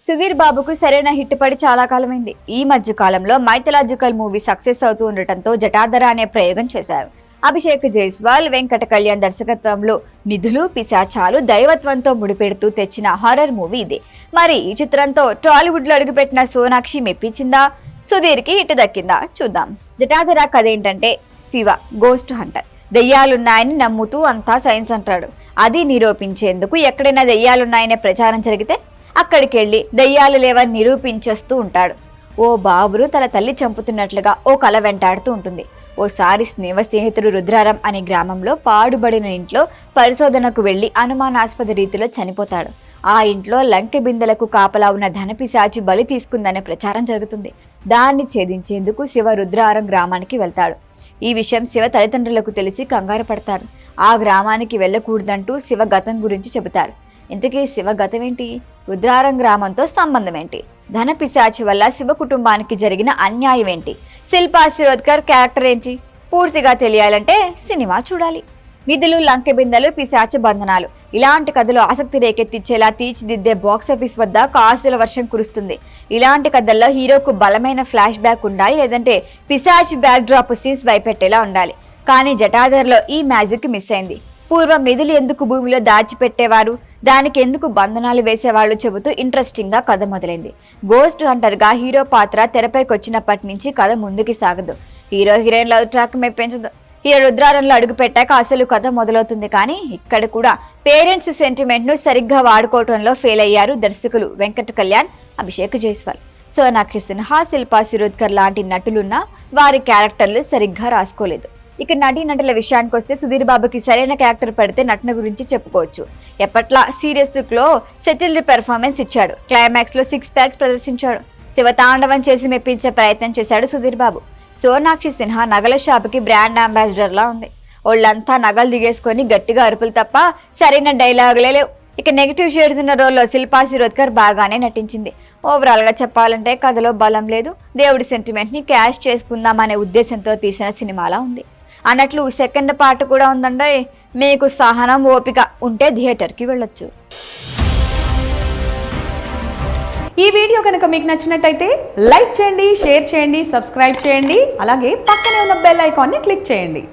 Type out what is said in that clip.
సుధీర్ బాబుకు సరైన హిట్ పడి చాలా కాలమైంది. ఈ మధ్య కాలంలో మైథలాజికల్ మూవీ సక్సెస్ అవుతూ ఉండటంతో జటాధర అనే ప్రయోగం చేశారు. అభిషేక్ జైస్వాల్, వెంకట కళ్యాణ్ దర్శకత్వంలో నిధులు, పిశాచాలు, దైవత్వంతో ముడిపెడుతూ తెచ్చిన హారర్ మూవీ ఇది. మరి ఈ చిత్రంతో టాలీవుడ్ లో అడుగుపెట్టిన సోనాక్షి మెప్పించిందా? సుధీర్ కి హిట్ దక్కిందా? చూద్దాం. జటాధర కథ ఏంటంటే, శివ గోస్ట్ హంటర్, దెయ్యాలున్నాయని నమ్ముతూ అంతా సైన్స్ అంటాడు. అది నిరూపించేందుకు ఎక్కడైనా దెయ్యాలున్నాయనే ప్రచారం జరిగితే అక్కడికి వెళ్లి దెయ్యాలు లేవని నిరూపించేస్తూ ఉంటాడు. ఓ బాబురు తన తల్లి చంపుతున్నట్లుగా ఓ కల వెంటాడుతూ ఉంటుంది. ఓసారి స్నేహితుడు రుద్రారం అనే గ్రామంలో పాడుబడిన ఇంట్లో పరిశోధనకు వెళ్లి అనుమానాస్పద రీతిలో చనిపోతాడు. ఆ ఇంట్లో లంకె బిందెలకు కాపలా ఉన్న ధనపిశాచి బలి తీసుకుందనే ప్రచారం జరుగుతుంది. దాన్ని ఛేదించేందుకు శివ రుద్రారం గ్రామానికి వెళ్తాడు. ఈ విషయం శివ తల్లిదండ్రులకు తెలిసి కంగారు పడతారు. ఆ గ్రామానికి వెళ్ళకూడదంటూ శివ గతం గురించి చెబుతారు. ఇంతకీ శివ గతం ఏంటి? రుద్రారం గ్రామంతో సంబంధం ఏంటి? ధన పిశాచి వల్ల శివ కుటుంబానికి జరిగిన అన్యాయం ఏంటి? శిల్పా శిరోద్కర్ క్యారెక్టర్ ఏంటి? పూర్తిగా తెలియాలంటే సినిమా చూడాలి. నిధులు, లంకె బిందెలు, పిశాచ బంధనాలు ఇలాంటి కథలు ఆసక్తి రేకెత్తించేలా తీర్చిదిద్దే బాక్సాఫీస్ వద్ద కాసుల వర్షం కురుస్తుంది. ఇలాంటి కథల్లో హీరోకు బలమైన ఫ్లాష్ బ్యాక్ ఉండాలి, లేదంటే పిశాచి బ్యాక్ డ్రాప్ సీన్స్ భయపెట్టేలా ఉండాలి. కానీ జటాధర్లో ఈ మ్యాజిక్ మిస్ అయింది. పూర్వం నిధులు ఎందుకు భూమిలో దాచిపెట్టేవారు, దానికి ఎందుకు బంధనాలు వేసేవాళ్ళు చెబుతూ ఇంట్రెస్టింగ్ గా కథ మొదలైంది. గోస్ట్ హంటర్ గా హీరో పాత్ర తెరపైకి వచ్చినప్పటి నుంచి కథ ముందుకి సాగదు. హీరో హీరోయిన్ లవ్ ట్రాక్ మెప్పించదు. హీరో రుద్రారంలో అడుగు పెట్టాక అసలు కథ మొదలవుతుంది. కానీ ఇక్కడ కూడా పేరెంట్స్ సెంటిమెంట్ ను సరిగ్గా వాడుకోవడంలో ఫెయిల్ అయ్యారు దర్శకులు వెంకట కళ్యాణ్, అభిషేక్ జైస్వాల్. సోనాక్షి సిన్హా, శిల్పా శిరోద్కర్ లాంటి నటులున్న వారి క్యారెక్టర్లు సరిగ్గా రాసుకోలేదు. ఇక నటీనటుల విషయానికి వస్తే సుధీర్ బాబుకి సరైన క్యారెక్టర్ పెడితే నటన గురించి చెప్పుకోవచ్చు. ఎప్పట్లా సీరియస్ లుక్ లో సెటిల్డ్ పెర్ఫార్మెన్స్ ఇచ్చాడు. క్లైమాక్స్ లో 6 ప్యాక్స్ ప్రదర్శించాడు. శివ తాండవం చేసి మెప్పించే ప్రయత్నం చేశాడు సుధీర్ బాబు. సోనాక్షి సిన్హా నగల షాపుకి బ్రాండ్ అంబాసిడర్ లా ఉంది. వాళ్ళంతా నగలు దిగేసుకొని గట్టిగా అరుపులు తప్ప సరైన డైలాగులే లేవు. ఇక నెగిటివ్ షేడ్స్ ఉన్న రోల్లో శిల్పా శిరోద్కర్ బాగానే నటించింది. ఓవరాల్ గా చెప్పాలంటే కథలో బలం లేదు. దేవుడి సెంటిమెంట్ ని క్యాష్ చేసుకుందామనే ఉద్దేశంతో తీసిన సినిమాలా ఉంది. అన్నట్లు సెకండ్ పార్ట్ కూడా ఉందండి. మీకు సహనం, ఓపిక ఉంటే థియేటర్కి వెళ్ళొచ్చు. ఈ వీడియో కనుక మీకు నచ్చినట్టయితే లైక్ చేయండి, షేర్ చేయండి, సబ్స్క్రైబ్ చేయండి. అలాగే పక్కనే ఉన్న బెల్ ఐకాన్ని క్లిక్ చేయండి.